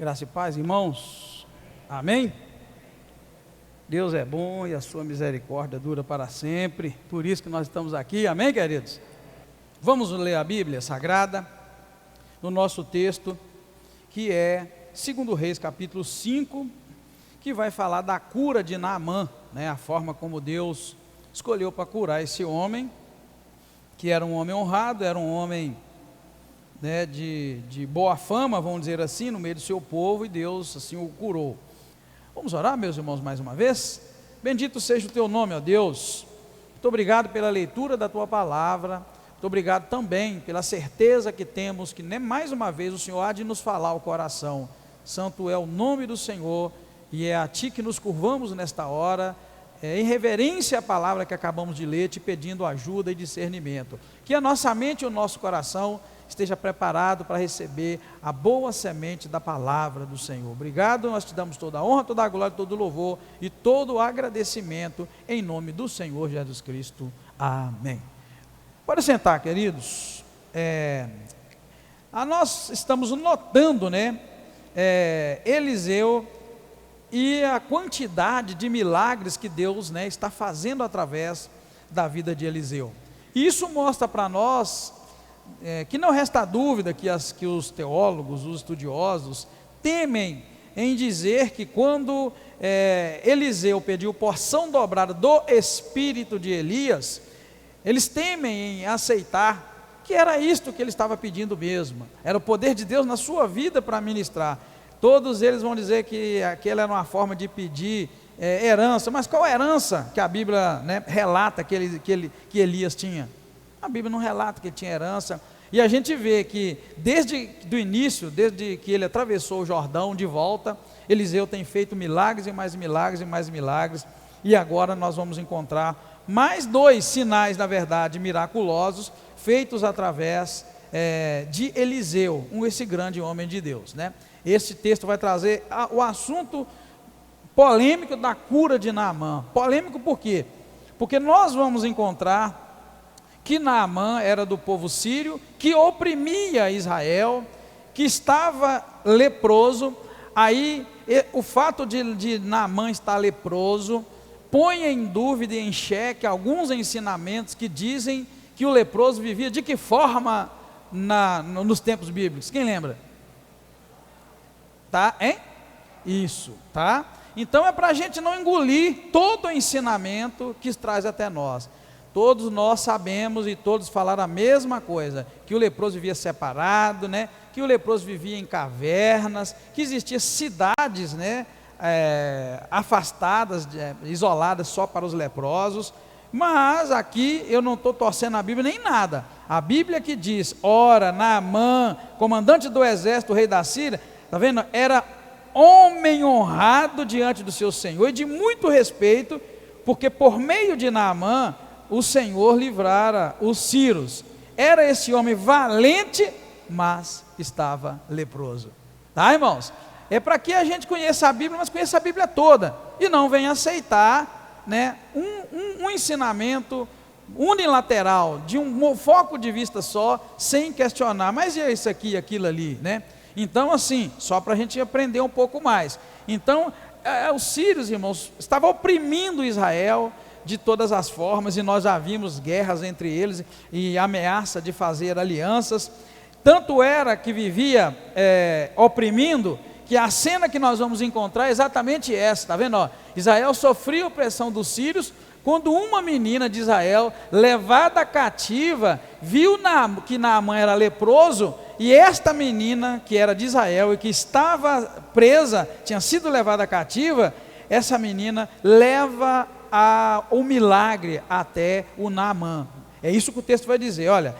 Graça e paz, irmãos. Amém? Deus é bom e a sua misericórdia dura para sempre. Por isso que nós estamos aqui. Amém, queridos? Vamos ler a Bíblia Sagrada no nosso texto, que é 2 Reis, capítulo 5, que vai falar da cura de Naamã, né? A forma como Deus escolheu para curar esse homem, que era um homem honrado, era um homem, né, de boa fama, vamos dizer assim, no meio do seu povo, e Deus assim o curou. Vamos orar, meus irmãos, mais uma vez? Bendito seja o teu nome, ó Deus. Muito obrigado pela leitura da tua palavra. Muito obrigado também pela certeza que temos que mais uma vez o Senhor há de nos falar ao coração. Santo é o nome do Senhor, e é a ti que nos curvamos nesta hora, em reverência à palavra que acabamos de ler, te pedindo ajuda e discernimento. Que a nossa mente e o nosso coração esteja preparado para receber a boa semente da palavra do Senhor. Obrigado, nós te damos toda a honra, toda a glória, todo o louvor e todo o agradecimento em nome do Senhor Jesus Cristo. Amém. Pode sentar, queridos. Nós estamos notando, né, Eliseu e a quantidade de milagres que Deus, né, está fazendo através da vida de Eliseu. E isso mostra para nós que não resta dúvida que os teólogos, os estudiosos, temem em dizer que quando Eliseu pediu porção dobrada do espírito de Elias, eles temem em aceitar que era isto que ele estava pedindo mesmo, era o poder de Deus na sua vida para ministrar. Todos eles vão dizer que aquela era uma forma de pedir herança, mas qual herança que a Bíblia, né, relata que Elias tinha? A Bíblia não relata que ele tinha herança, e a gente vê que desde o início, desde que ele atravessou o Jordão de volta, Eliseu tem feito milagres e mais milagres e mais milagres, e agora nós vamos encontrar mais 2 sinais, na verdade, miraculosos, feitos através de Eliseu, esse grande homem de Deus, né? Esse texto vai trazer o assunto polêmico da cura de Naamã. Polêmico por quê? Porque nós vamos encontrar que Naamã era do povo sírio, que oprimia Israel, que estava leproso. Aí o fato de Naamã estar leproso põe em dúvida e em xeque alguns ensinamentos que dizem que o leproso vivia de que forma nos tempos bíblicos. Quem lembra? Tá, hein? Isso, tá? Então é para a gente não engolir todo o ensinamento que traz até nós. Todos nós sabemos e todos falaram a mesma coisa, que o leproso vivia separado, né? Que o leproso vivia em cavernas, que existiam cidades, né, afastadas, isoladas só para os leprosos. Mas aqui eu não estou torcendo a Bíblia nem nada. A Bíblia que diz, ora, Naamã, comandante do exército, rei da Síria, está vendo? Era homem honrado diante do seu Senhor e de muito respeito, porque por meio de Naamã, o Senhor livrara os sírios. Era esse homem valente, mas estava leproso. Tá, irmãos? É para que a gente conheça a Bíblia, mas conheça a Bíblia toda, e não venha aceitar, né, um ensinamento unilateral, de um foco de vista só, sem questionar, mas é isso aqui e aquilo ali, né? Então assim, só para a gente aprender um pouco mais. Então, os sírios, irmãos, estavam oprimindo Israel de todas as formas, e nós já vimos guerras entre eles, e ameaça de fazer alianças. Tanto era que vivia oprimindo, que a cena que nós vamos encontrar é exatamente essa, está vendo? Ó, Israel sofria opressão dos sírios, quando uma menina de Israel, levada cativa, viu que Naamã era leproso, e esta menina, que era de Israel e que estava presa, tinha sido levada cativa, essa menina leva o milagre até o Naamã. É isso que o texto vai dizer, olha,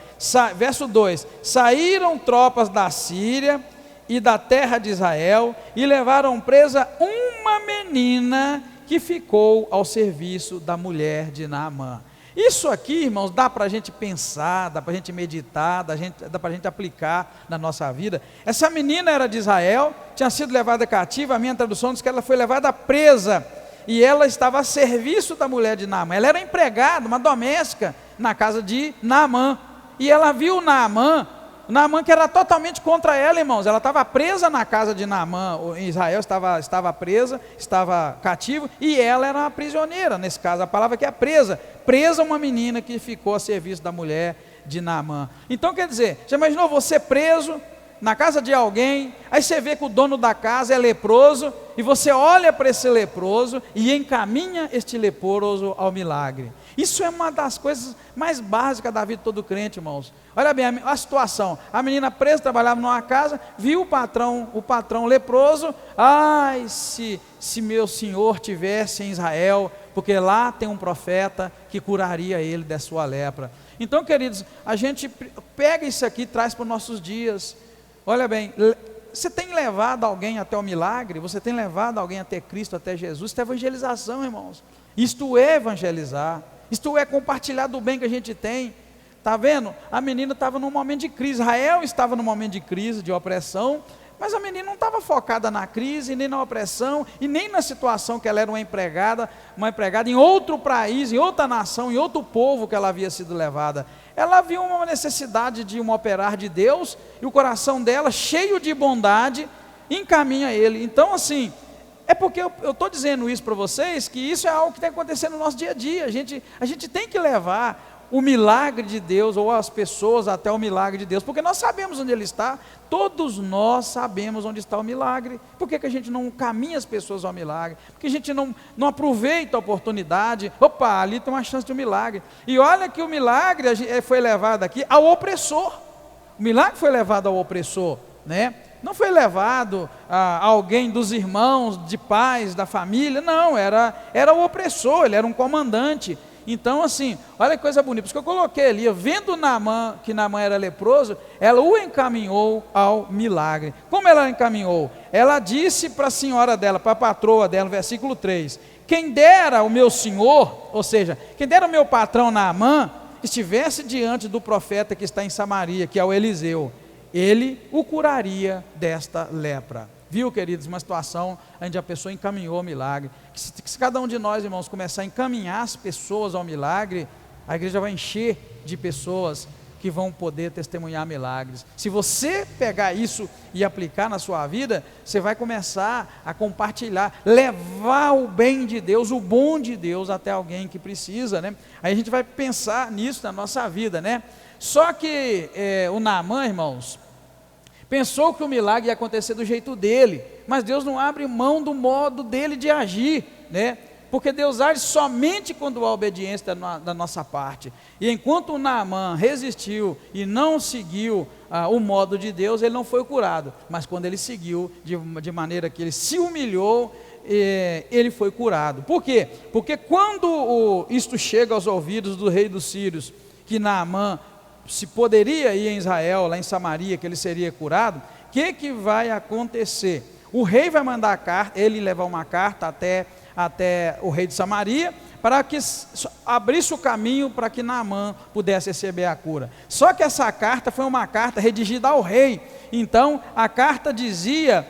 verso 2, saíram tropas da Síria e da terra de Israel, e levaram presa uma menina que ficou ao serviço da mulher de Naamã. Isso aqui, irmãos, dá para a gente pensar, dá para a gente meditar, dá para a gente aplicar na nossa vida. Essa menina era de Israel, tinha sido levada cativa, a minha tradução diz que ela foi levada presa, e ela estava a serviço da mulher de Naamã. Ela era empregada, uma doméstica, na casa de Naamã, e ela viu Naamã Naamã que era totalmente contra ela, irmãos. Ela estava presa na casa de Naamã, em Israel estava presa, estava cativo, e ela era uma prisioneira, nesse caso, a palavra que é presa uma menina que ficou a serviço da mulher de Naamã. Então quer dizer, já imaginou você preso na casa de alguém, aí você vê que o dono da casa é leproso, e você olha para esse leproso e encaminha este leproso ao milagre. Isso é uma das coisas mais básicas da vida de todo crente, irmãos. Olha bem a situação, a menina presa, trabalhava numa casa, viu o patrão leproso, ai, se meu senhor tivesse em Israel, porque lá tem um profeta que curaria ele da sua lepra. Então, queridos, a gente pega isso aqui e traz para os nossos dias. Olha bem, você tem levado alguém até o milagre? Você tem levado alguém até Cristo, até Jesus? Isto é evangelização, irmãos. Isto é evangelizar. Isto é compartilhar do bem que a gente tem. Está vendo? A menina estava num momento de crise. Israel estava num momento de crise, de opressão. Mas a menina não estava focada na crise, nem na opressão, e nem na situação que ela era uma empregada em outro país, em outra nação, em outro povo que ela havia sido levada. Ela viu uma necessidade de um operar de Deus, e o coração dela, cheio de bondade, encaminha ele. Então assim, é porque eu estou dizendo isso para vocês, que isso é algo que tem acontecendo no nosso dia a dia. A gente tem que levar o milagre de Deus, ou as pessoas até o milagre de Deus, porque nós sabemos onde ele está. Todos nós sabemos onde está o milagre. Por que a gente não caminha as pessoas ao milagre? Porque a gente não aproveita a oportunidade. Opa, ali tem uma chance de um milagre. E olha que o milagre foi levado aqui ao opressor. O milagre foi levado ao opressor, né? Não foi levado a alguém dos irmãos, de pais, da família. Não, era o opressor, ele era um comandante. Então assim, olha que coisa bonita, por isso que eu coloquei ali, vendo Naamã, que Naamã era leproso, ela o encaminhou ao milagre. Como ela encaminhou? Ela disse para a senhora dela, para a patroa dela, no versículo 3, quem dera o meu senhor, ou seja, quem dera o meu patrão Naamã, estivesse diante do profeta que está em Samaria, que é o Eliseu, ele o curaria desta lepra. Viu, queridos, uma situação onde a pessoa encaminhou o milagre. Que se cada um de nós, irmãos, começar a encaminhar as pessoas ao milagre, a igreja vai encher de pessoas que vão poder testemunhar milagres. Se você pegar isso e aplicar na sua vida, você vai começar a compartilhar, levar o bem de Deus, o bom de Deus até alguém que precisa, né? Aí a gente vai pensar nisso na nossa vida, né? Só que o Naamã, irmãos, pensou que o milagre ia acontecer do jeito dele, mas Deus não abre mão do modo dele de agir, né? Porque Deus age somente quando há obediência da nossa parte. E enquanto o Naamã resistiu e não seguiu o modo de Deus, ele não foi curado. Mas quando ele seguiu de maneira que ele se humilhou, ele foi curado. Por quê? Porque quando isto chega aos ouvidos do rei dos sírios, que Naamã se poderia ir em Israel, lá em Samaria, que ele seria curado, o que vai acontecer? O rei vai mandar a carta, ele levar uma carta até o rei de Samaria, para que abrisse o caminho para que Naamã pudesse receber a cura. Só que essa carta foi uma carta redigida ao rei. Então a carta dizia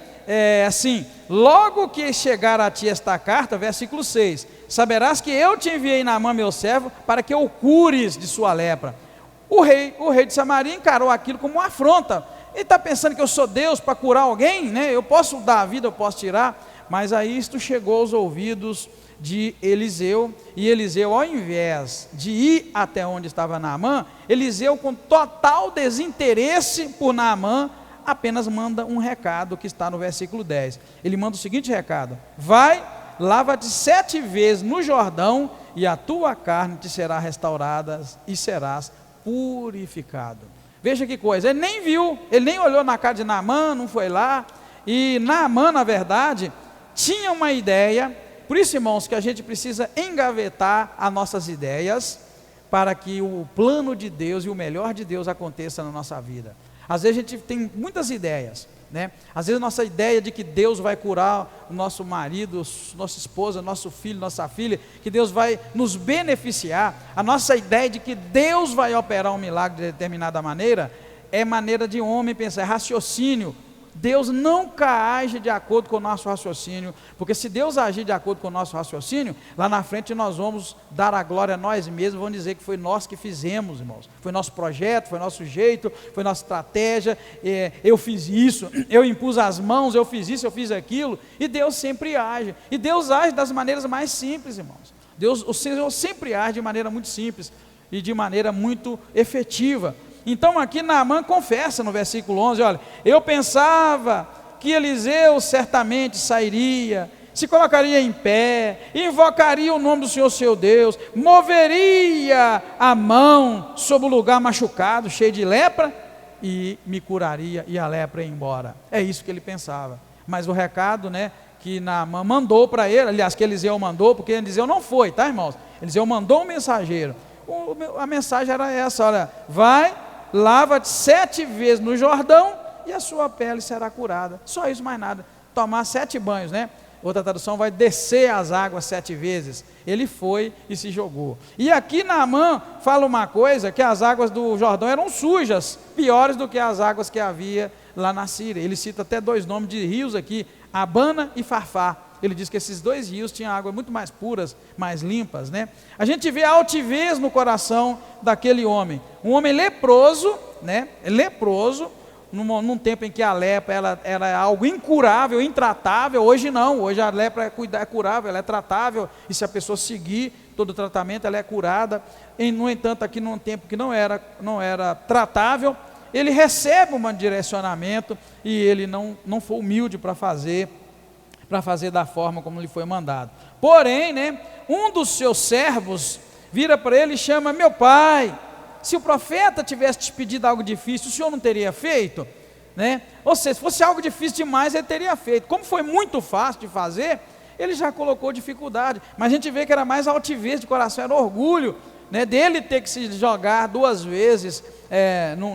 assim: logo que chegar a ti esta carta, versículo 6, saberás que eu te enviei Naamã meu servo, para que o cures de sua lepra. O rei de Samaria encarou aquilo como uma afronta. Ele está pensando que eu sou Deus para curar alguém, né? Eu posso dar a vida, eu posso tirar. Mas aí isto chegou aos ouvidos de Eliseu, e Eliseu, ao invés de ir até onde estava Naamã, Eliseu, com total desinteresse por Naamã, apenas manda um recado que está no versículo 10. Ele manda o seguinte recado: vai, lava-te 7 vezes no Jordão, e a tua carne te será restaurada, e serás purificado. Veja que coisa, ele nem viu, ele nem olhou na cara de Naamã, não foi lá. E Naamã, na verdade, tinha uma ideia. Por isso, irmãos, que a gente precisa engavetar as nossas ideias, para que o plano de Deus e o melhor de Deus aconteça na nossa vida. Às vezes a gente tem muitas ideias, né? Às vezes a nossa ideia de que Deus vai curar o nosso marido, nossa esposa, nosso filho, nossa filha, que Deus vai nos beneficiar, a nossa ideia de que Deus vai operar um milagre de determinada maneira, é maneira de homem pensar, é raciocínio Deus nunca age de acordo com o nosso raciocínio, porque se Deus agir de acordo com o nosso raciocínio, lá na frente nós vamos dar a glória a nós mesmos, vamos dizer que foi nós que fizemos, irmãos, foi nosso projeto, foi nosso jeito, foi nossa estratégia, eu fiz isso, eu impus as mãos, eu fiz isso, eu fiz aquilo, e Deus sempre age, e Deus age das maneiras mais simples, irmãos. O Senhor sempre age de maneira muito simples, e de maneira muito efetiva. Então aqui Naamã confessa no versículo 11, olha, eu pensava que Eliseu certamente sairia, se colocaria em pé, invocaria o nome do Senhor seu Deus, moveria a mão sobre o lugar machucado, cheio de lepra, e me curaria e a lepra ia embora. É isso que ele pensava. Mas o recado, que Naamã mandou para ele, aliás, que Eliseu mandou, porque Eliseu não foi, tá, irmãos? Eliseu mandou um mensageiro. A mensagem era essa, olha, vai, lava-te 7 vezes no Jordão e a sua pele será curada. Só isso, mais nada. Tomar 7 banhos, Outra tradução vai descer as águas 7 vezes. Ele foi e se jogou. E aqui Naamã fala uma coisa, que as águas do Jordão eram sujas, piores do que as águas que havia lá na Síria. Ele cita até 2 nomes de rios aqui, Abana e Farfá. Ele diz que esses 2 rios tinham águas muito mais puras, mais limpas, A gente vê a altivez no coração daquele homem. Um homem leproso, leproso, num tempo em que a lepra era algo incurável, intratável. Hoje não, hoje a lepra é curável, ela é tratável, e se a pessoa seguir todo o tratamento, ela é curada. No entanto, aqui num tempo que não era tratável, ele recebe um direcionamento, e ele não foi humilde para fazer da forma como lhe foi mandado. Porém, um dos seus servos vira para ele e chama: meu pai, se o profeta tivesse te pedido algo difícil, o senhor não teria feito? Ou seja, se fosse algo difícil demais, ele teria feito. Como foi muito fácil de fazer, ele já colocou dificuldade, mas a gente vê que era mais altivez de coração, era orgulho, dele ter que se jogar 2 vezes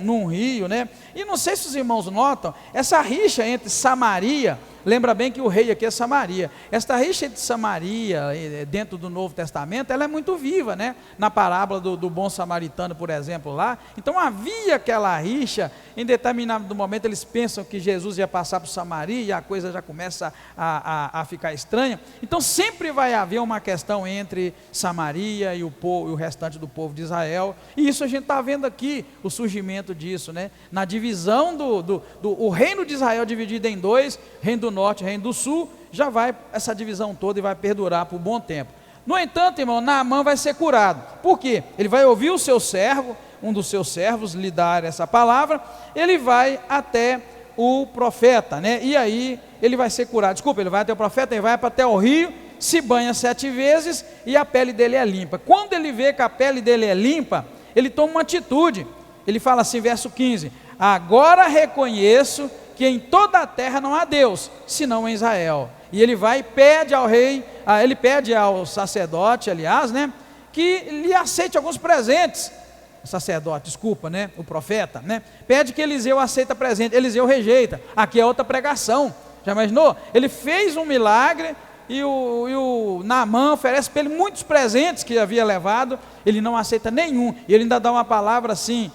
num rio, E não sei se os irmãos notam, essa rixa entre Samaria, lembra bem que o rei aqui é Samaria, esta rixa entre Samaria, dentro do Novo Testamento, ela é muito viva, Na parábola do bom samaritano, por exemplo, lá. Então havia aquela rixa, em determinado momento eles pensam que Jesus ia passar por Samaria, e a coisa já começa a ficar estranha. Então sempre vai haver uma questão entre Samaria e o restante do povo de Israel, e isso a gente está vendo aqui, o surgimento disso, na divisão o reino de Israel dividido em 2, reino do norte e reino do sul, já vai essa divisão toda e vai perdurar por um bom tempo. No entanto, irmão, Naamã vai ser curado. Por quê? Ele vai ouvir o seu servo, um dos seus servos lhe dar essa palavra, ele vai até o profeta, e aí ele vai ser curado. Ele vai até o profeta, ele vai até o rio, se banha 7 vezes e a pele dele é limpa. Quando ele vê que a pele dele é limpa, ele toma uma atitude. Ele fala assim, verso 15: agora reconheço que em toda a terra não há Deus, senão em Israel. E ele vai e pede ao rei, ele pede ao sacerdote, aliás, que lhe aceite alguns presentes. O sacerdote, desculpa, o profeta, pede que Eliseu aceita presente. Eliseu rejeita. Aqui é outra pregação. Já imaginou? Ele fez um milagre e o Naamã oferece para ele muitos presentes que havia levado. Ele não aceita nenhum. E ele ainda dá uma palavra assim: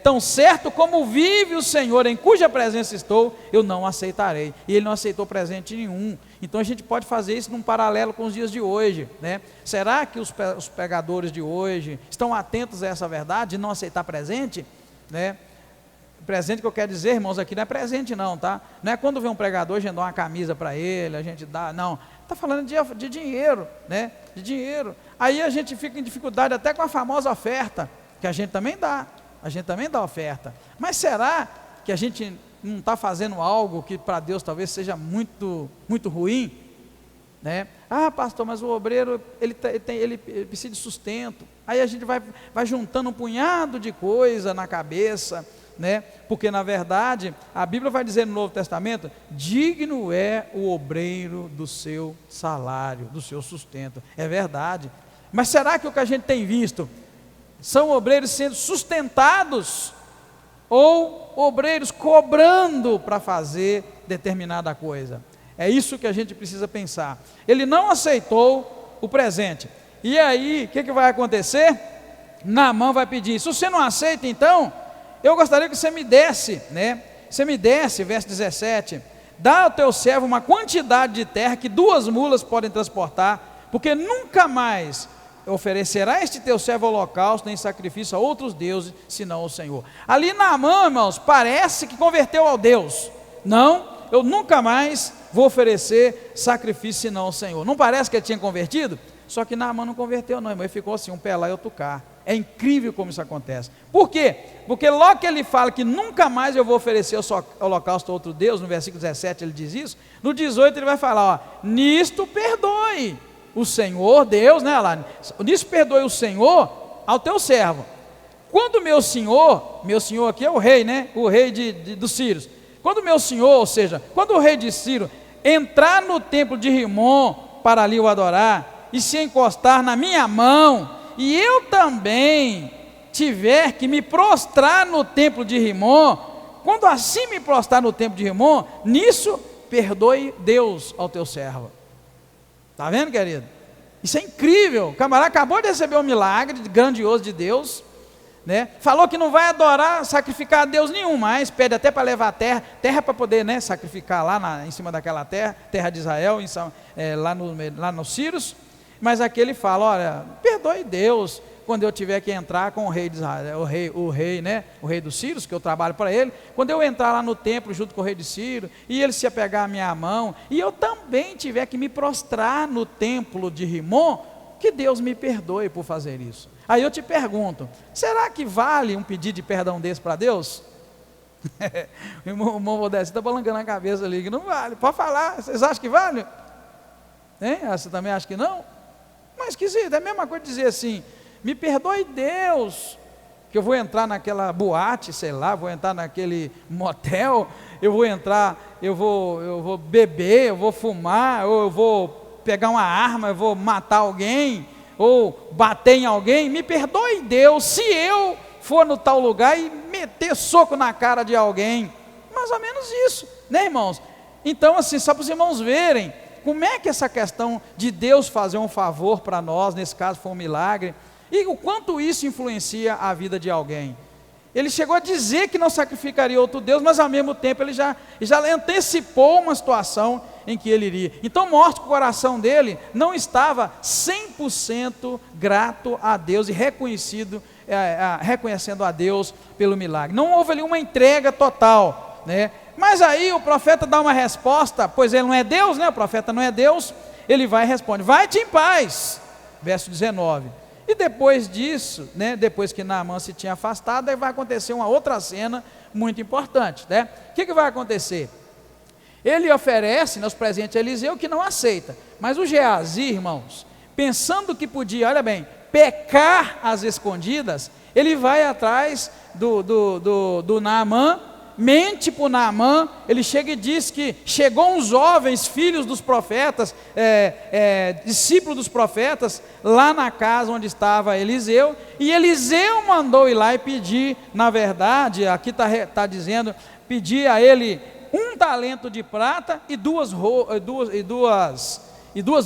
tão certo como vive o Senhor, em cuja presença estou, eu não aceitarei. E ele não aceitou presente nenhum. Então a gente pode fazer isso num paralelo com os dias de hoje, Será que os pregadores de hoje estão atentos a essa verdade de não aceitar presente, Presente que eu quero dizer, irmãos, aqui não é presente não, tá? Não é quando vem um pregador, a gente dá uma camisa para ele, a gente dá, não. Está falando de dinheiro, De dinheiro. Aí a gente fica em dificuldade até com a famosa oferta, que a gente também dá. A gente também dá oferta. Mas será que a gente não está fazendo algo que para Deus talvez seja muito, muito ruim? Ah, pastor, mas o obreiro, ele precisa de sustento. Aí a gente vai juntando um punhado de coisa na cabeça, Porque na verdade, a Bíblia vai dizer no Novo Testamento: digno é o obreiro do seu salário, do seu sustento. É verdade. Mas será que o que a gente tem visto são obreiros sendo sustentados ou obreiros cobrando para fazer determinada coisa? É isso que a gente precisa pensar. Ele não aceitou o presente. E aí, o que vai acontecer? Naamã vai pedir: se você não aceita, então eu gostaria que você me desse, você me desse, verso 17, dá ao teu servo uma quantidade de terra que 2 mulas podem transportar, porque nunca mais oferecerá este teu servo holocausto, nem sacrifício a outros deuses, senão ao Senhor. Ali Naamã, irmãos, parece que converteu ao Deus. Não, eu nunca mais vou oferecer sacrifício senão ao Senhor. Não parece que ele tinha convertido? Só que Naamã não converteu não, irmão, ele ficou assim, um pé lá e outro cá. É incrível como isso acontece. Por quê? Porque logo que ele fala que nunca mais eu vou oferecer o holocausto a outro Deus, no versículo 17 ele diz isso, no 18 ele vai falar, ó, nisto perdoe o Senhor, Deus, né, lá, nisso perdoe o Senhor ao teu servo. Quando meu senhor aqui é o rei, né, o rei dos sírios, quando meu senhor, ou seja, quando o rei de Ciro entrar no templo de Rimom para ali o adorar, e se encostar na minha mão, e eu também tiver que me prostrar no templo de Rimom, quando assim me prostrar no templo de Rimom, nisso perdoe Deus ao teu servo. Está vendo, querido? Isso é incrível. O camarada acabou de receber um milagre grandioso de Deus, né? Falou que não vai adorar, sacrificar a Deus nenhum mais, pede até para levar terra para poder, né, sacrificar lá em cima daquela terra de Israel, lá nos Círios. Mas aqui ele fala, olha, perdoe Deus quando eu tiver que entrar com o rei de Israel, o rei dos Sírios, que eu trabalho para ele, quando eu entrar lá no templo junto com o rei de Ciro, e ele se apegar à minha mão, e eu também tiver que me prostrar no templo de Rimom, que Deus me perdoe por fazer isso. Aí eu te pergunto, será que vale um pedido de perdão desse para Deus? O irmão Modesto está balangando a cabeça ali, que não vale, pode falar, vocês acham que vale? Hein? Você também acha que não? Mas esquisito, é a mesma coisa dizer assim, me perdoe Deus, que eu vou entrar naquela boate, sei lá, vou entrar naquele motel, eu vou beber, eu vou fumar, ou eu vou pegar uma arma, eu vou matar alguém, ou bater em alguém, me perdoe Deus, se eu for no tal lugar e meter soco na cara de alguém, mais ou menos isso, né, irmãos? Então assim, só para os irmãos verem, como é que essa questão de Deus fazer um favor para nós, nesse caso foi um milagre, e o quanto isso influencia a vida de alguém. Ele chegou a dizer que não sacrificaria outro Deus, mas ao mesmo tempo ele já antecipou uma situação em que ele iria. Então mostra que o coração dele não estava 100% grato a Deus e reconhecendo a Deus pelo milagre. Não houve ali uma entrega total, né? Mas aí o profeta dá uma resposta, pois ele não é Deus, né? O profeta não é Deus, ele vai e responde, vai-te em paz, verso 19. E depois disso, né, depois que Naamã se tinha afastado, aí vai acontecer uma outra cena muito importante, né? O que vai acontecer? Ele oferece os presentes a Eliseu, que não aceita, mas o Geazi, irmãos, pensando que podia, olha bem, pecar às escondidas, ele vai atrás do Naamã, mente para o Naamã, ele chega e diz que chegou uns jovens, filhos dos profetas, discípulos dos profetas, lá na casa onde estava Eliseu, e Eliseu mandou ir lá e pedir, na verdade, aqui está dizendo, pedir a ele 1 talento de prata e duas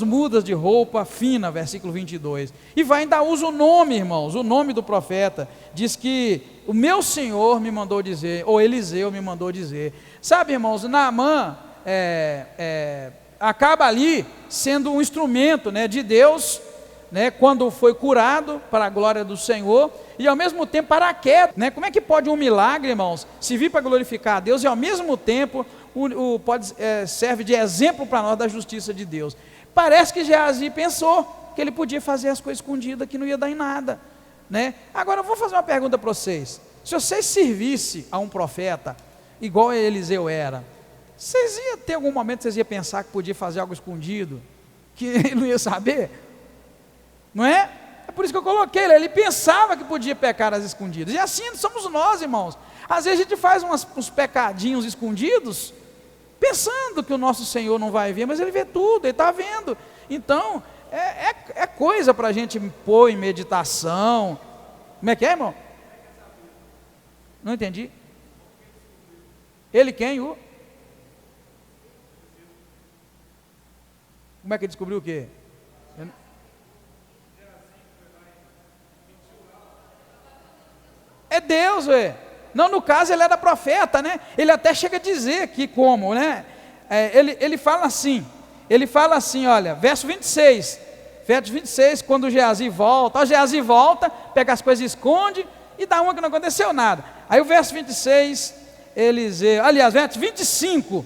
mudas de roupa fina, versículo 22, e vai ainda usa o nome, irmãos, o nome do profeta, diz que o meu Senhor me mandou dizer, ou Eliseu me mandou dizer, sabe, irmãos, Naamã acaba ali sendo um instrumento, né, de Deus, né, quando foi curado para a glória do Senhor, e ao mesmo tempo para a queda, né? Como é que pode um milagre, irmãos, servir para glorificar a Deus, e ao mesmo tempo serve de exemplo para nós da justiça de Deus? Parece que Geazi pensou que ele podia fazer as coisas escondidas, que não ia dar em nada, né? Agora eu vou fazer uma pergunta para vocês, se vocês servissem a um profeta, igual Eliseu era, vocês iam ter algum momento, vocês iam pensar que podia fazer algo escondido, que ele não ia saber? Não é? É por isso que eu coloquei, ele pensava que podia pecar às escondidas, e assim somos nós, irmãos, às vezes a gente faz uns pecadinhos escondidos, pensando que o nosso Senhor não vai ver, mas Ele vê tudo, Ele está vendo. Então, é coisa para a gente pôr em meditação. Como é que é, irmão? Não entendi. Ele quem? Como é que ele descobriu o quê? É Deus, Não, no caso ele era profeta, né? Ele até chega a dizer aqui como, né? Ele fala assim, olha, verso 26, quando Geazi volta, Geazi volta, pega as coisas e esconde, e dá uma que não aconteceu nada. Aí o verso 26, verso 25,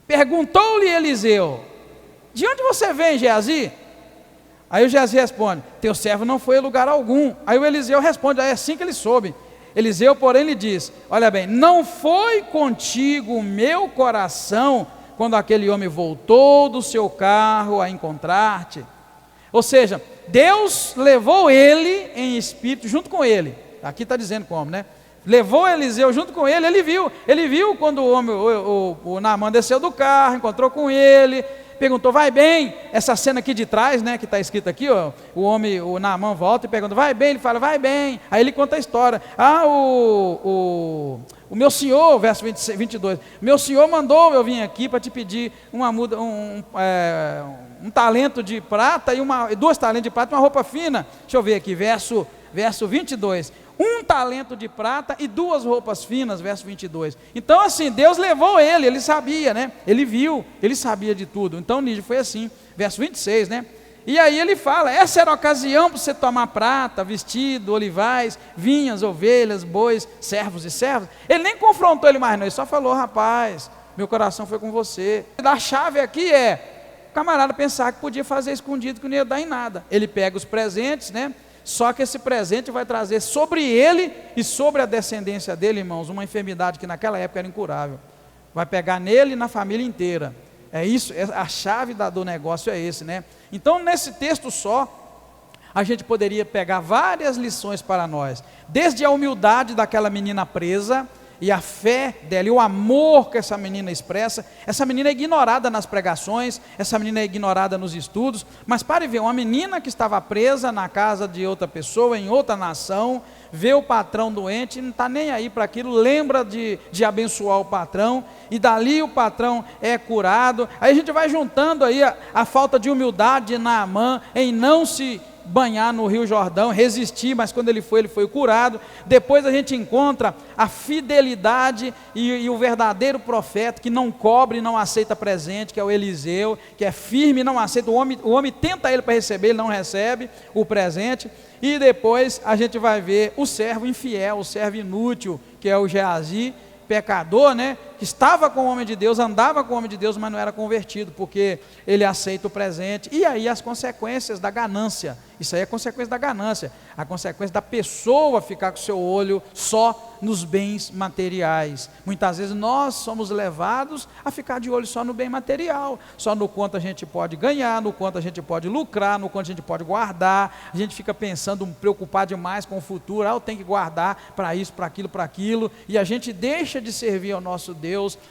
perguntou-lhe Eliseu, de onde você vem, Geazi? Aí o Geazi responde, teu servo não foi a lugar algum. Aí o Eliseu responde, é assim que ele soube. Eliseu, porém, lhe diz, olha bem, não foi contigo o meu coração, quando aquele homem voltou do seu carro a encontrar-te? Ou seja, Deus levou ele em espírito junto com ele. Aqui está dizendo como, né? Levou Eliseu junto com ele, ele viu quando o homem, o Naamã desceu do carro, encontrou com ele, perguntou, vai bem? Essa cena aqui de trás, né, que está escrito aqui, ó, o Naamã volta e pergunta, vai bem? Ele fala, vai bem. Aí ele conta a história. O meu senhor, verso 22, meu senhor mandou eu vir aqui para te pedir um talento de prata e 2 talentos de prata e uma roupa fina. Deixa eu ver aqui, verso 22. 1 talento de prata e 2 roupas finas, verso 22. Então assim, Deus levou ele sabia, né? Ele viu, ele sabia de tudo. Então Níger foi assim, verso 26, né? E aí ele fala, essa era a ocasião para você tomar prata, vestido, olivais, vinhas, ovelhas, bois, servos e servas. Ele nem confrontou ele mais não, ele só falou, rapaz, meu coração foi com você. A chave aqui o camarada pensar que podia fazer escondido, que não ia dar em nada. Ele pega os presentes, né? Só que esse presente vai trazer sobre ele e sobre a descendência dele, irmãos, uma enfermidade que naquela época era incurável. Vai pegar nele e na família inteira. É isso, a chave do negócio é esse, né? Então, nesse texto só, a gente poderia pegar várias lições para nós. Desde a humildade daquela menina presa, e a fé dela, e o amor que essa menina expressa. Essa menina é ignorada nas pregações, essa menina é ignorada nos estudos, mas pare ver, uma menina que estava presa na casa de outra pessoa, em outra nação, vê o patrão doente, não está nem aí para aquilo, lembra de abençoar o patrão, e dali o patrão é curado. Aí a gente vai juntando aí a falta de humildade de Naamã, em não se banhar no Rio Jordão, resistir, mas quando ele foi curado. Depois a gente encontra a fidelidade e o verdadeiro profeta, que não cobre, não aceita presente, que é o Eliseu, que é firme, não aceita, o homem tenta ele para receber, ele não recebe o presente. E depois a gente vai ver o servo infiel, o servo inútil, que é o Geazi, pecador, né, que estava com o homem de Deus, andava com o homem de Deus, mas não era convertido, porque ele aceita o presente. E aí as consequências da ganância, isso aí é consequência da ganância, a consequência da pessoa ficar com o seu olho só nos bens materiais. Muitas vezes nós somos levados a ficar de olho só no bem material, só no quanto a gente pode ganhar, no quanto a gente pode lucrar, no quanto a gente pode guardar. A gente fica pensando, preocupado demais com o futuro, eu tenho que guardar para isso, para aquilo, e a gente deixa de servir ao nosso Deus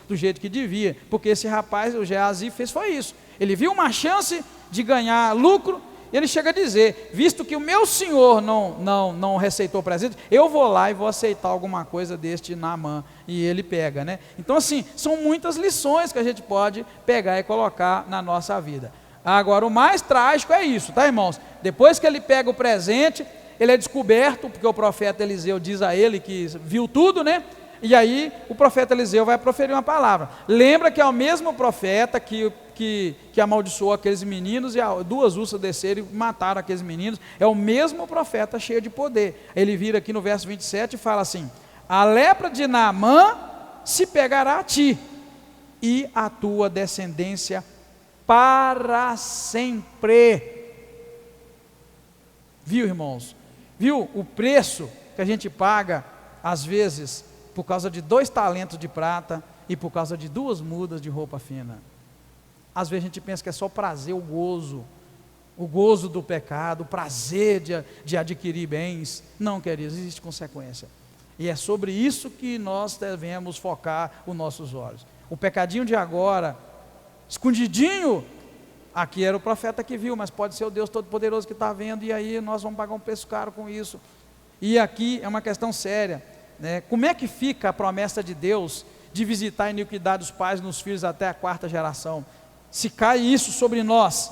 do jeito que devia, porque esse rapaz, o Geazi, foi isso. Ele viu uma chance de ganhar lucro, e ele chega a dizer, visto que o meu senhor não receitou presente, eu vou lá e vou aceitar alguma coisa deste Naamã, e ele pega, né? Então assim, são muitas lições que a gente pode pegar e colocar na nossa vida. Agora o mais trágico é isso, tá, irmãos? Depois que ele pega o presente, ele é descoberto, porque o profeta Eliseu diz a ele que viu tudo, né? E aí o profeta Eliseu vai proferir uma palavra. Lembra que é o mesmo profeta que amaldiçoou aqueles meninos, e 2 ursas desceram e mataram aqueles meninos. É o mesmo profeta cheio de poder. Ele vira aqui no verso 27 e fala assim: a lepra de Naamã se pegará a ti e a tua descendência para sempre. Viu, irmãos? Viu o preço que a gente paga às vezes por causa de 2 talentos de prata e por causa de 2 mudas de roupa fina? Às vezes a gente pensa que é só prazer, o gozo do pecado, o prazer de adquirir bens. Não, queridos, existe consequência. E é sobre isso que nós devemos focar os nossos olhos. O pecadinho de agora, escondidinho, aqui era o profeta que viu, mas pode ser o Deus Todo-Poderoso que está vendo, e aí nós vamos pagar um preço caro com isso. E aqui é uma questão séria, né? Como é que fica a promessa de Deus de visitar a iniquidade dos pais nos filhos até a 4ª geração? Se cai isso sobre nós,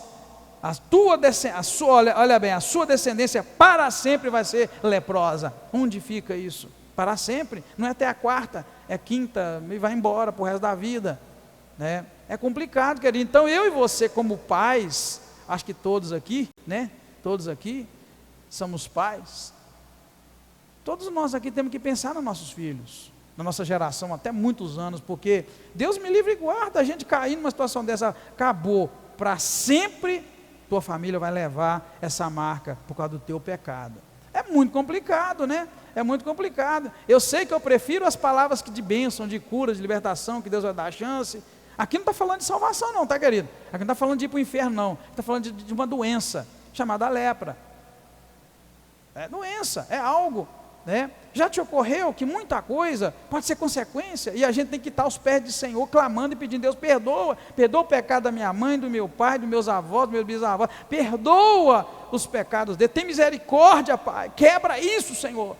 a sua descendência para sempre vai ser leprosa. Onde fica isso? para sempre, não é até a quarta, é quinta, e vai embora para o resto da vida, né? É complicado, querido. Então eu e você como pais, acho que todos aqui, né? Todos aqui somos pais. Todos nós aqui temos que pensar nos nossos filhos, na nossa geração, até muitos anos, porque Deus me livre e guarda, a gente cair numa situação dessa, acabou, para sempre, tua família vai levar essa marca por causa do teu pecado. É muito complicado, né? É muito complicado. Eu sei que eu prefiro as palavras de bênção, de cura, de libertação, que Deus vai dar a chance. Aqui não está falando de salvação não, tá, querido? Aqui não está falando de ir para o inferno não, está falando de uma doença, chamada lepra. É doença, é algo, né? Já te ocorreu que muita coisa pode ser consequência, e a gente tem que estar aos pés do Senhor, clamando e pedindo: Deus, perdoa o pecado da minha mãe, do meu pai, dos meus avós, dos meus bisavós, perdoa os pecados dele, tem misericórdia, Pai, quebra isso, Senhor.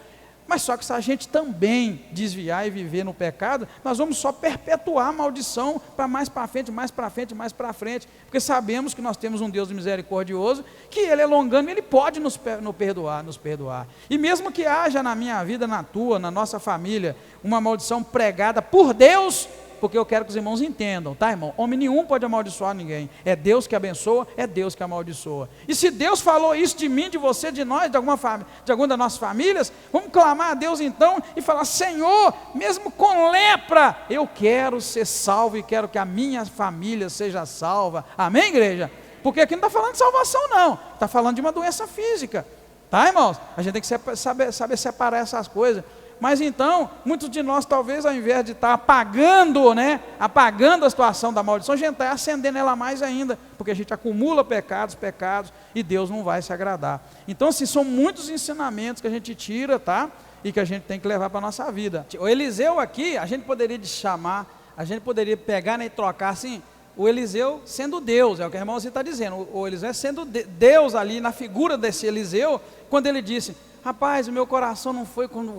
Mas só que se a gente também desviar e viver no pecado, nós vamos só perpetuar a maldição para mais para frente, mais para frente, mais para frente, porque sabemos que nós temos um Deus misericordioso, que Ele é longânimo, Ele pode nos perdoar. E mesmo que haja na minha vida, na tua, na nossa família, uma maldição pregada por Deus, porque eu quero que os irmãos entendam, tá, irmão? Homem nenhum pode amaldiçoar ninguém, é Deus que abençoa, é Deus que amaldiçoa. E se Deus falou isso de mim, de você, de nós, de alguma das nossas famílias, vamos clamar a Deus então e falar: Senhor, mesmo com lepra, eu quero ser salvo e quero que a minha família seja salva. Amém, igreja? Porque aqui não está falando de salvação não, está falando de uma doença física, tá, irmãos? A gente tem que saber separar essas coisas. Mas então, muitos de nós talvez, ao invés de estar apagando a situação da maldição, a gente está acendendo ela mais ainda, porque a gente acumula pecados, e Deus não vai se agradar. Então assim, são muitos ensinamentos que a gente tira, tá? E que a gente tem que levar para a nossa vida. O Eliseu aqui, a gente poderia pegar, né, e trocar assim, o Eliseu sendo Deus, é o que a irmãzinha está dizendo, o Eliseu sendo Deus ali, na figura desse Eliseu, quando ele disse: rapaz, o meu coração não foi quando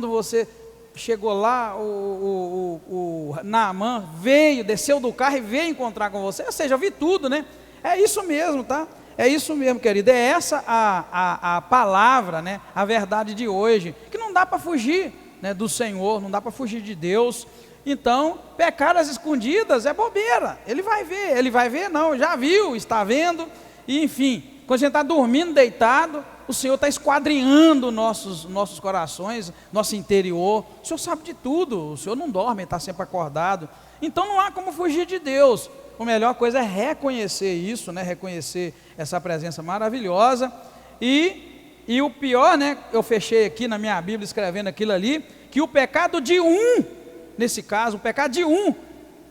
você chegou lá, o Naamã desceu do carro e veio encontrar com você, ou seja, eu vi tudo, né? É isso mesmo, tá? É isso mesmo, querido, é essa a palavra, né? A verdade de hoje, que não dá para fugir, né, do Senhor, não dá para fugir de Deus. Então, pecar às escondidas é bobeira, ele vai ver não, já viu, está vendo, e enfim, quando a gente está dormindo, deitado, o Senhor está esquadrinhando nossos corações, nosso interior. O Senhor sabe de tudo, o Senhor não dorme, está sempre acordado. Então não há como fugir de Deus. A melhor coisa é reconhecer isso, né? Reconhecer essa presença maravilhosa. E o pior, né? Eu fechei aqui na minha Bíblia escrevendo aquilo ali, que o pecado de nesse caso, o pecado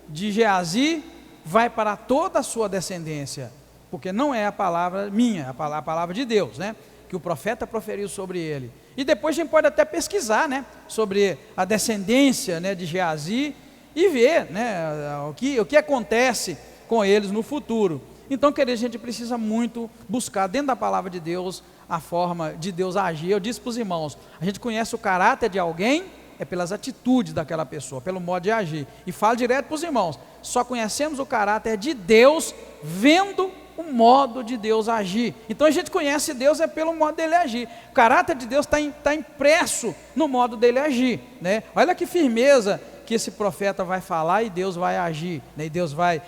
de Geazi vai para toda a sua descendência, porque não é a palavra minha, é a palavra de Deus, né? Que o profeta proferiu sobre ele. E depois a gente pode até pesquisar, né, sobre a descendência, né, de Geazi e ver, né, o que acontece com eles no futuro. Então, querido, a gente precisa muito buscar dentro da palavra de Deus a forma de Deus agir. Eu disse para os irmãos, a gente conhece o caráter de alguém pelas atitudes daquela pessoa, pelo modo de agir. E falo direto para os irmãos, só conhecemos o caráter de Deus vendo o modo de Deus agir. Então a gente conhece Deus pelo modo dele agir. O caráter de Deus está impresso no modo dele agir, né? Olha que firmeza que esse profeta vai falar e Deus vai agir, né? E Deus vai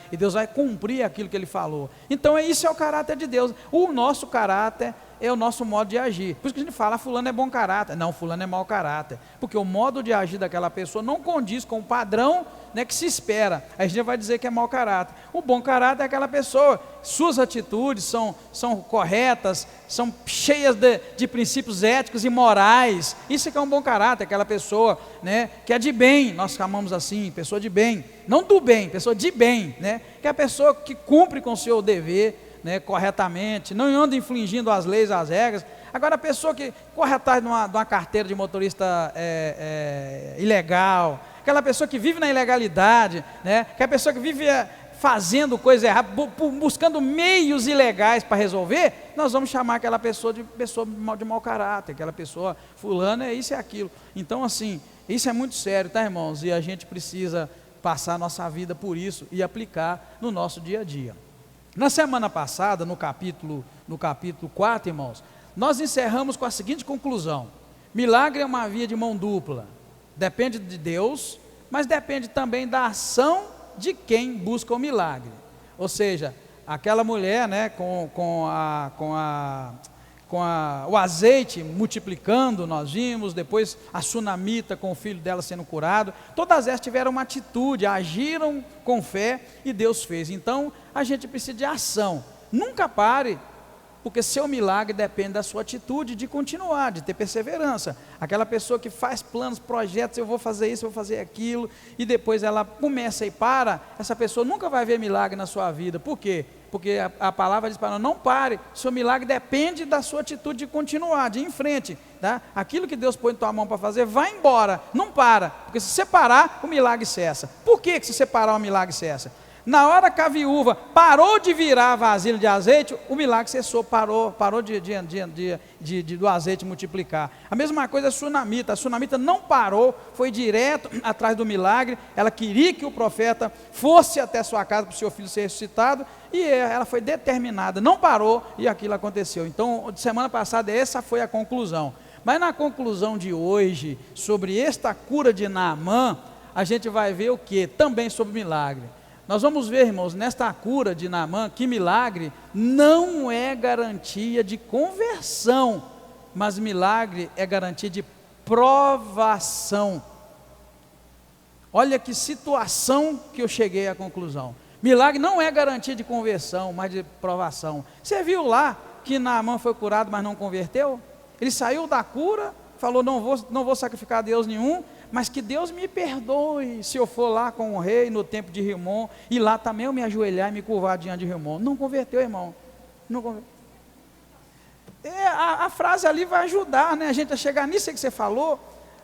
cumprir aquilo que ele falou. Então isso é o caráter de Deus. O nosso caráter é o nosso modo de agir. Por isso que a gente fala: fulano é bom caráter. Não, fulano é mau caráter, porque o modo de agir daquela pessoa não condiz com o padrão, né, que se espera. Aí a gente vai dizer que é mau caráter. O bom caráter é aquela pessoa, suas atitudes são corretas, são cheias de princípios éticos e morais. Isso é que é um bom caráter, aquela pessoa, né, que é de bem. Nós chamamos assim, pessoa de bem, não do bem, pessoa de bem, né, que é a pessoa que cumpre com o seu dever, né, corretamente, não anda infringindo as leis, as regras. Agora a pessoa que corre atrás de uma carteira de motorista ilegal, aquela pessoa que vive na ilegalidade, né, que é a pessoa que vive fazendo coisa errada, buscando meios ilegais para resolver, nós vamos chamar aquela pessoa de mau caráter, aquela pessoa, fulano é isso e aquilo. Então assim, isso é muito sério, tá, irmãos? E a gente precisa passar a nossa vida por isso e aplicar no nosso dia a dia. Na semana passada, no capítulo 4, irmãos, nós encerramos com a seguinte conclusão: Milagre é uma via de mão dupla, depende de Deus, mas depende também da ação de quem busca o milagre. Ou seja, aquela mulher, né, o azeite multiplicando, nós vimos, depois a sunamita com o filho dela sendo curado, todas elas tiveram uma atitude, agiram com fé e Deus fez. Então a gente precisa de ação, nunca pare, porque seu milagre depende da sua atitude de continuar, de ter perseverança. Aquela pessoa que faz planos, projetos, eu vou fazer isso, eu vou fazer aquilo, e depois ela começa e para, essa pessoa nunca vai ver milagre na sua vida. Por quê? Porque a palavra diz para nós, não pare, seu milagre depende da sua atitude de continuar, de ir em frente, tá? Aquilo que Deus põe em tua mão para fazer, vai embora, não para, porque se você parar, o milagre cessa. Por que se você parar, o milagre cessa? Na hora que a viúva parou de virar vasilha de azeite, o milagre cessou, parou do azeite multiplicar. A mesma coisa a sunamita não parou, foi direto atrás do milagre, ela queria que o profeta fosse até sua casa para o seu filho ser ressuscitado, e ela foi determinada, não parou, e aquilo aconteceu. Então, semana passada, essa foi a conclusão. Mas na conclusão de hoje, sobre esta cura de Naamã, a gente vai ver o que? Também sobre milagre. Nós vamos ver, irmãos, nesta cura de Naamã, que milagre não é garantia de conversão, mas milagre é garantia de provação. Olha que situação que eu cheguei à conclusão. Milagre não é garantia de conversão, mas de provação. Você viu lá que Naamã foi curado, mas não converteu? Ele saiu da cura, falou, não vou sacrificar a Deus nenhum, mas que Deus me perdoe se eu for lá com o rei no tempo de Rimon, e lá também eu me ajoelhar e me curvar diante de Rimon. Não converteu, irmão. Não converteu. A frase ali vai ajudar, né, a gente a chegar nisso que você falou.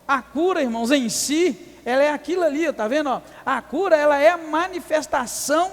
A cura, irmãos, em si, ela é aquilo ali, está vendo? Ó? A cura, ela é a manifestação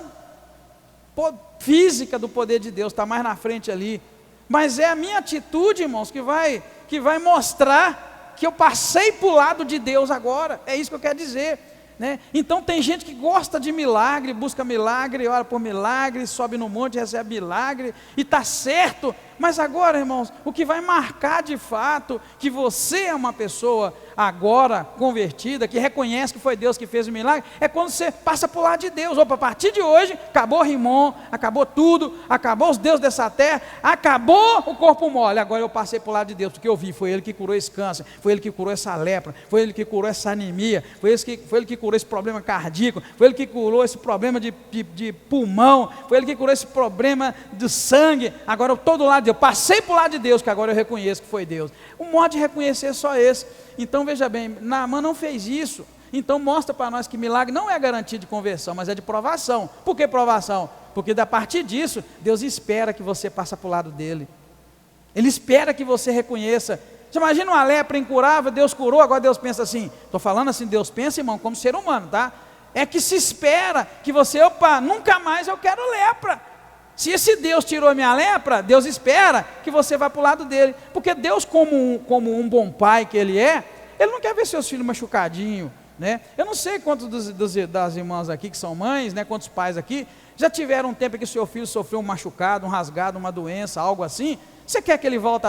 física do poder de Deus, está mais na frente ali. Mas é a minha atitude, irmãos, que vai mostrar que eu passei para o lado de Deus agora, é isso que eu quero dizer, né? Então tem gente que gosta de milagre, busca milagre, ora por milagre, sobe no monte, recebe milagre, e está certo, mas agora, irmãos, o que vai marcar de fato que você é uma pessoa agora convertida, que reconhece que foi Deus que fez o milagre, é quando você passa para o lado de Deus. Opa, a partir de hoje, acabou Rimon, acabou tudo, acabou os deuses dessa terra, acabou o corpo mole, agora eu passei para o lado de Deus, porque eu vi, foi Ele que curou esse câncer, foi Ele que curou essa lepra, foi Ele que curou essa anemia, foi Ele que curou esse problema cardíaco, foi Ele que curou esse problema de pulmão, foi Ele que curou esse problema do sangue, agora eu estou do lado de Deus, passei para o lado de Deus, que agora eu reconheço que foi Deus. O modo de reconhecer é só esse. Então veja bem, Naamã não fez isso, então mostra para nós que milagre não é garantia de conversão, mas é de provação. Por que provação? Porque a partir disso, Deus espera que você passe para o lado dele, Ele espera que você reconheça. Você imagina uma lepra incurável, Deus curou, agora Deus pensa assim, estou falando assim, Deus pensa, irmão, como ser humano, tá? É que se espera que você, opa, nunca mais eu quero lepra. Se esse Deus tirou a minha lepra, Deus espera que você vá para o lado dele, porque Deus, como um bom pai que Ele é, Ele não quer ver seus filhos machucadinhos, né? Eu não sei quantos das irmãs aqui que são mães, né, quantos pais aqui, já tiveram um tempo que seu filho sofreu um machucado, um rasgado, uma doença, algo assim. Você quer que ele volte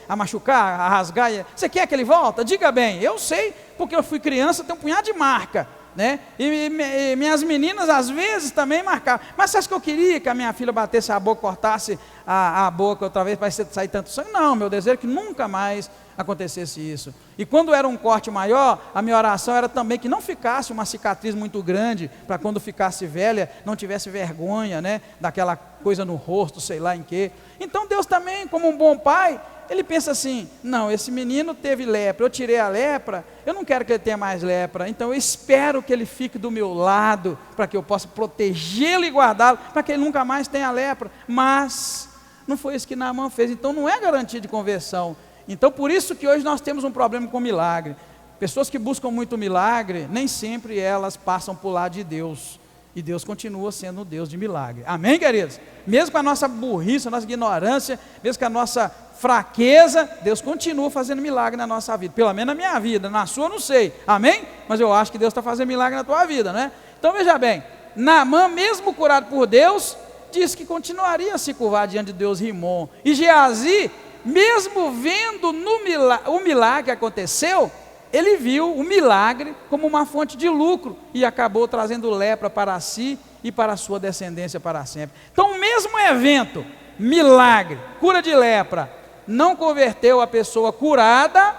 a machucar, a rasgar? Você quer que ele volte? Diga bem, eu sei, porque eu fui criança, tenho um punhado de marca, né? E minhas meninas às vezes também marcavam. Mas você acha que eu queria que a minha filha batesse a boca, cortasse a boca outra vez para sair tanto sangue? Não, meu desejo é que nunca mais acontecesse isso. E quando era um corte maior, a minha oração era também que não ficasse uma cicatriz muito grande, para quando ficasse velha, não tivesse vergonha, né, daquela coisa no rosto, sei lá em quê. Então Deus também, como um bom pai, Ele pensa assim, não, esse menino teve lepra, eu tirei a lepra, eu não quero que ele tenha mais lepra, então eu espero que ele fique do meu lado, para que eu possa protegê-lo e guardá-lo, para que ele nunca mais tenha lepra. Mas não foi isso que Naamã fez, então não é garantia de conversão. Então por isso que hoje nós temos um problema com milagre. Pessoas que buscam muito milagre, nem sempre elas passam por lado de Deus, e Deus continua sendo o Deus de milagre. Amém, queridos? Mesmo com a nossa burrice, a nossa ignorância, mesmo com a nossa fraqueza, Deus continua fazendo milagre na nossa vida, pelo menos na minha vida, na sua eu não sei, amém? Mas eu acho que Deus está fazendo milagre na tua vida, né? Então veja bem, Naamã, mesmo curado por Deus, disse que continuaria a se curvar diante de Deus Rimon, e Geazi mesmo vendo o milagre que aconteceu, ele viu o milagre como uma fonte de lucro e acabou trazendo lepra para si e para a sua descendência para sempre. Então, o mesmo evento, milagre, cura de lepra, não converteu a pessoa curada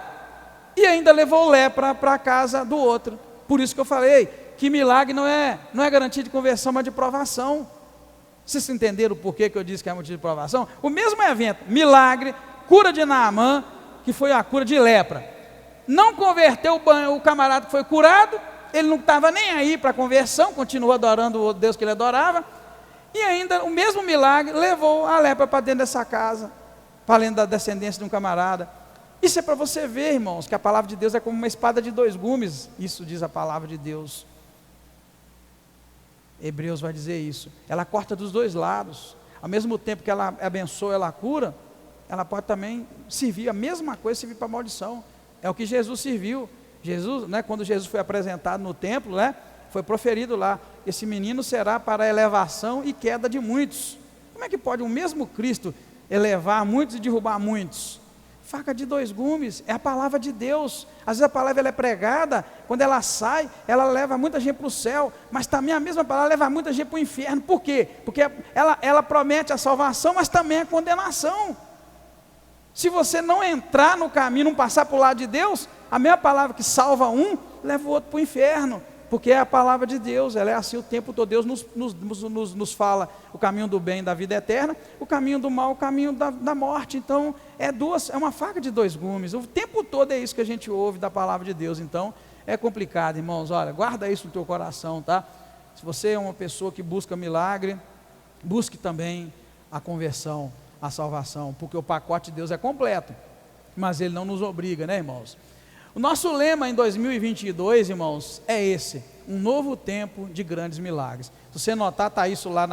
e ainda levou lepra para a casa do outro. Por isso que eu falei que milagre não é garantia de conversão, mas de provação. Vocês entenderam o porquê que eu disse que é motivo de provação? O mesmo evento, milagre, cura de Naamã, que foi a cura de lepra, não converteu o camarada que foi curado, ele não estava nem aí para a conversão, continuou adorando o Deus que ele adorava, e ainda o mesmo milagre levou a lepra para dentro dessa casa, para dentro da descendência de um camarada. Isso é para você ver, irmãos, que a palavra de Deus é como uma espada de dois gumes, isso diz a palavra de Deus. Hebreus vai dizer isso, ela corta dos dois lados, ao mesmo tempo que ela abençoa, ela cura, ela pode também servir, a mesma coisa servir para maldição. É o que Jesus serviu. Jesus, né, quando Jesus foi apresentado no templo, né, foi proferido lá: esse menino será para a elevação e queda de muitos. Como é que pode o mesmo Cristo elevar muitos e derrubar muitos? Faca de dois gumes, é a palavra de Deus. Às vezes a palavra ela é pregada, quando ela sai, ela leva muita gente para o céu, mas também a mesma palavra leva muita gente para o inferno. Por quê? Porque ela promete a salvação, mas também a condenação. Se você não entrar no caminho, não passar para o lado de Deus, a mesma palavra que salva um, leva o outro para o inferno, porque é a palavra de Deus, ela é assim o tempo todo. Deus nos fala o caminho do bem, da vida eterna, o caminho do mal, o caminho da morte. Então, é uma faca de dois gumes, o tempo todo é isso que a gente ouve da palavra de Deus. Então, é complicado, irmãos. Olha, guarda isso no teu coração, tá? Se você é uma pessoa que busca milagre, busque também a conversão, a salvação, porque o pacote de Deus é completo, mas ele não nos obriga, né, irmãos? O nosso lema em 2022, irmãos, é esse: um novo tempo de grandes milagres. Se você notar, está isso lá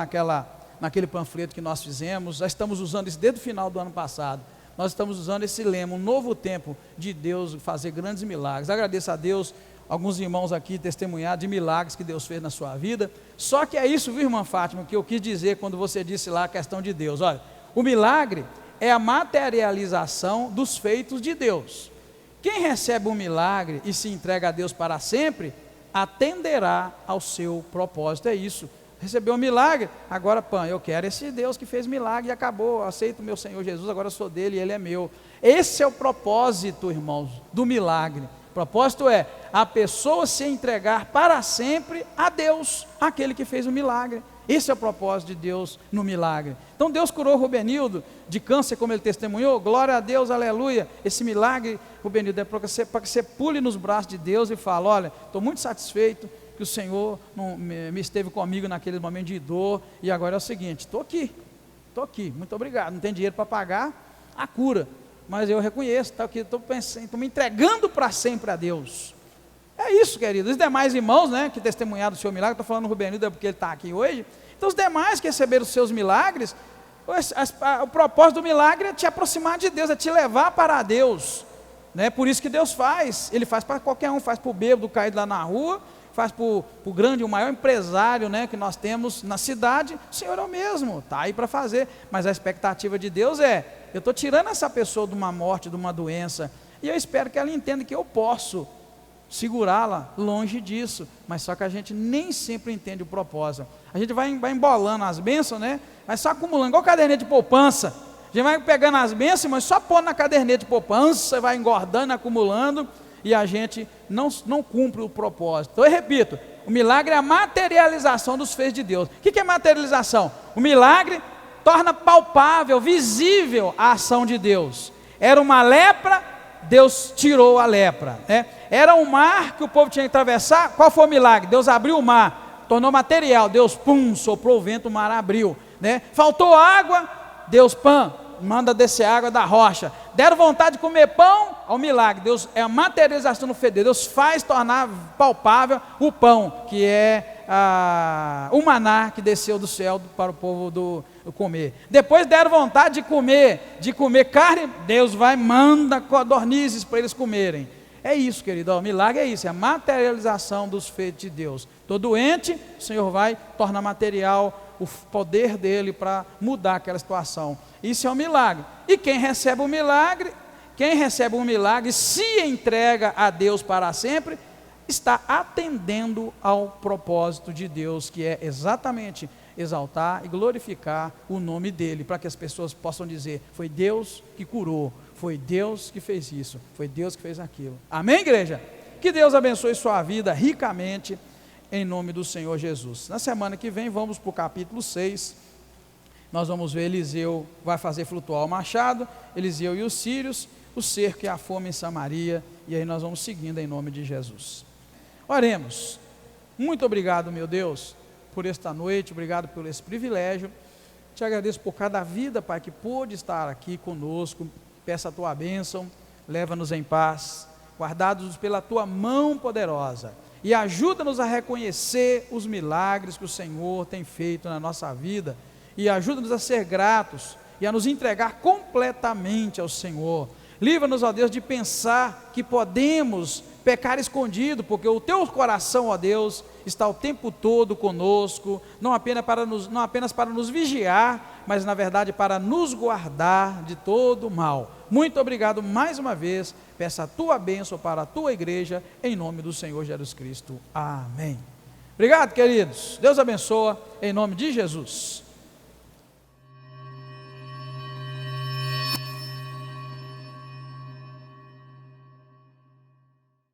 naquele panfleto que nós fizemos. Já estamos usando isso desde o final do ano passado. Nós estamos usando esse lema, um novo tempo de Deus fazer grandes milagres. Agradeço a Deus, alguns irmãos aqui testemunhar de milagres que Deus fez na sua vida. Só que é isso, viu, irmã Fátima, que eu quis dizer quando você disse lá a questão de Deus. Olha, o milagre é a materialização dos feitos de Deus. Quem recebe um milagre e se entrega a Deus para sempre, atenderá ao seu propósito. É isso. Recebeu um milagre, agora, eu quero esse Deus que fez milagre e acabou, aceito o meu Senhor Jesus, agora eu sou dele e ele é meu. Esse é o propósito, irmãos, do milagre. O propósito é a pessoa se entregar para sempre a Deus, aquele que fez o milagre. Esse é o propósito de Deus no milagre. Então Deus curou Rubenildo de câncer, como ele testemunhou. Glória a Deus, aleluia. Esse milagre, Rubenildo, é para que você pule nos braços de Deus e fale: olha, estou muito satisfeito que o Senhor me esteve comigo naquele momento de dor, e agora é o seguinte, estou aqui, muito obrigado. Não tem dinheiro para pagar a cura, mas eu reconheço, estou me entregando para sempre a Deus. É isso, querido. Os demais irmãos, né, que testemunharam do seu milagre, estou falando do Rubenildo porque ele está aqui hoje. Então os demais que receberam os seus milagres, o propósito do milagre é te aproximar de Deus, é te levar para Deus, né? Por isso que Deus faz, ele faz para qualquer um, faz para o bêbado caído lá na rua, faz para o grande, o maior empresário, né, que nós temos na cidade. O Senhor é o mesmo, está aí para fazer, mas a expectativa de Deus é: eu estou tirando essa pessoa de uma morte, de uma doença, e eu espero que ela entenda que eu posso segurá-la longe disso, mas só que a gente nem sempre entende o propósito. A gente vai embolando as bênçãos, né? Vai só acumulando, igual caderneta de poupança. A gente vai pegando as bênçãos, mas só pondo na caderneta de poupança, vai engordando, acumulando, e a gente não cumpre o propósito. Então eu repito, o milagre é a materialização dos feitos de Deus. O que é materialização? O milagre torna palpável, visível a ação de Deus. Era uma lepra, Deus tirou a lepra, né? Era um mar que o povo tinha que atravessar. Qual foi o milagre? Deus abriu o mar, tornou material. Deus, soprou o vento, o mar abriu, né? Faltou água, Deus, manda descer água da rocha. Deram vontade de comer pão, ao milagre. Deus é a materialização do feito. Deus faz tornar palpável o pão, que é o maná que desceu do céu para o povo do comer. Depois deram vontade de comer carne, Deus manda codornizes para eles comerem. É isso, querido, o milagre é isso, é a materialização dos feitos de Deus. Estou doente, o Senhor vai tornar material o poder dele para mudar aquela situação. Isso é um milagre. E quem recebe o milagre, se entrega a Deus para sempre, está atendendo ao propósito de Deus, que é exatamente exaltar e glorificar o nome dele, para que as pessoas possam dizer: foi Deus que curou, foi Deus que fez isso, foi Deus que fez aquilo. Amém, igreja? Que Deus abençoe sua vida ricamente, em nome do Senhor Jesus. Na semana que vem vamos para o capítulo 6, nós vamos ver Eliseu vai fazer flutuar o machado, Eliseu e os sírios, o cerco e a fome em Samaria, e aí nós vamos seguindo em nome de Jesus. Oremos. Muito obrigado, meu Deus, por esta noite, obrigado por esse privilégio, te agradeço por cada vida, Pai, que pôde estar aqui conosco. Peço a tua bênção, leva-nos em paz, guardados pela tua mão poderosa, e ajuda-nos a reconhecer os milagres que o Senhor tem feito na nossa vida, e ajuda-nos a ser gratos, e a nos entregar completamente ao Senhor. Livra-nos, ó Deus, de pensar que podemos pecar escondido, porque o teu coração, ó Deus, está o tempo todo conosco, não apenas para nos vigiar, mas na verdade para nos guardar de todo mal. Muito obrigado mais uma vez, peço a tua bênção para a tua igreja, em nome do Senhor Jesus Cristo. Amém. Obrigado, queridos, Deus abençoa, em nome de Jesus.